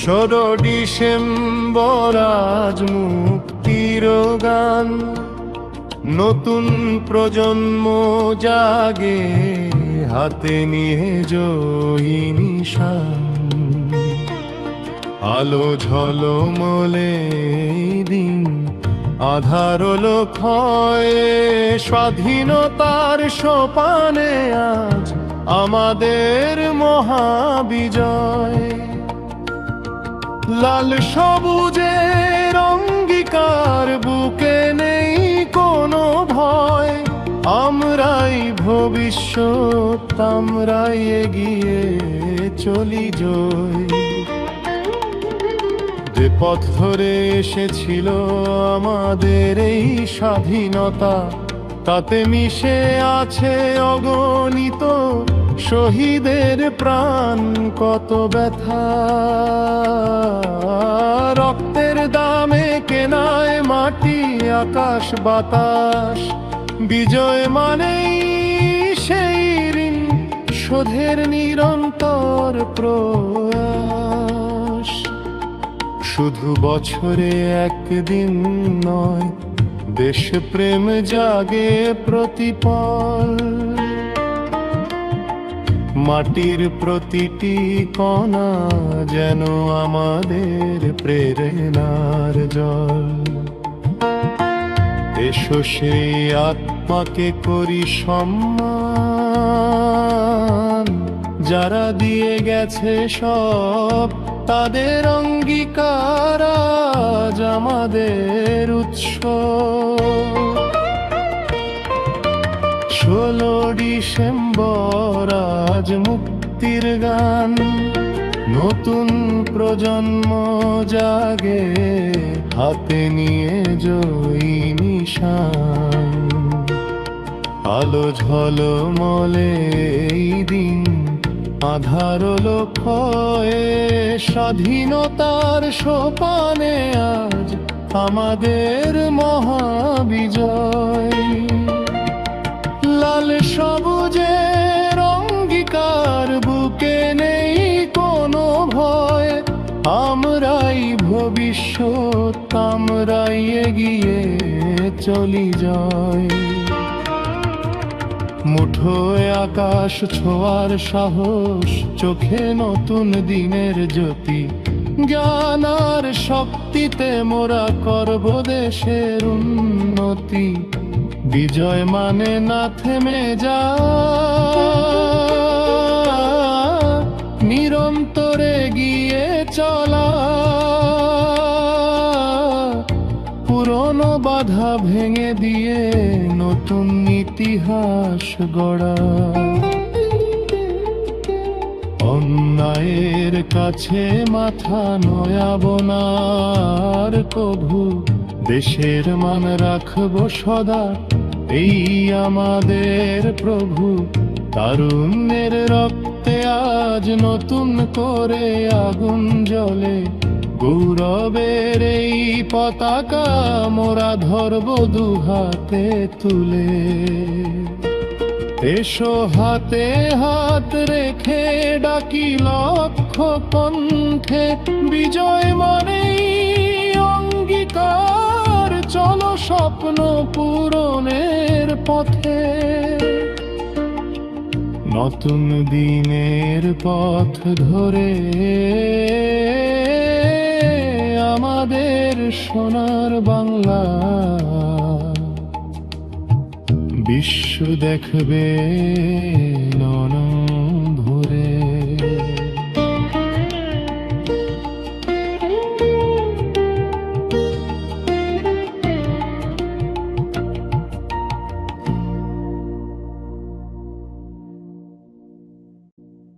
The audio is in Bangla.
16 ডিসেম্বর আজ মুক্তির গান, নতুন প্রজন্ম জাগে হাতে নিয়ে জয়ী নিশান। আলো ঝলমলে দিন, আধার ক্ষয়, স্বাধীনতার সোপানে আজ আমাদের মহাবিজয়। লাল সবুজের অঙ্গীকার, বুকে নেই কোনো ভয়। আমরাই ভবিষ্যৎ, আমরাই এগিয়ে চলি জয়। যে পথ ধরে এসেছিল আমাদের এই স্বাধীনতা, তাতে মিশে আছে অগণিত শহীদের প্রাণ, কত ব্যথা। রক্তের দামে কেনায় মাটি আকাশ বাতাস, বিজয় মানেই সেই ঋণ শোধের নিরন্তর প্রয়াস। শুধু বছরে একদিন নয়, দেশপ্রেম জাগে প্রতিপল। মাটির প্রতিটি কণা যেন আমাদের প্রেরণার জল। এসো সেই আত্মাকে করি সম্মান, যারা দিয়ে গেছে সব, তাদের অঙ্গীকার আজ আমাদের উৎসব। 16 ডিসেম্বর আজ মুক্তির গান, নতুন প্রজন্ম জাগে হাতে নিয়ে জয়ী নিশান। আলো ঝলমলে দিন, আধার ক্ষয়ে, স্বাধীনতার সোপানে আজ আমাদের মহাবিজয়। লাল সবুজের অঙ্গীকার, বুকে নেই কোনো ভয়। আমরাই ভবিষ্যৎ, আমরাই এগিয়ে চলি জয়। মুঠোয় আকাশ ছোঁয়ার সাহস, চোখে নতুন দিনের জ্যোতি। জ্ঞান আর শক্তিতে মোরা করব দেশের উন্নতি। বিজয় মানে না থেমে যা, নিরন্তরে গিয়ে চলা। পুরনো বাধা ভেঙে দিয়ে নতুন ইতিহাস গড়া। অন্যায়ের কাছে মাথা নোয়াবো না আর কভু, দেশের মান রাখবো সদা, এই আমাদের প্রভু। তারুণ্যের রক্তে আজ নতুন করে আগুন জ্বলে, গৌরবের এই পতাকা মোরা ধরব দুহাতে তুলে। এসো হাতে হাত রেখে ডাকি লক্ষ কণ্ঠে, বিজয় মানেই অঙ্গীকার, চলো স্বপ্ন পূরণের পথে। নতুন দিনের পথ ধরে আমাদের সোনার বাংলা, বিশ্ব দেখবে নন।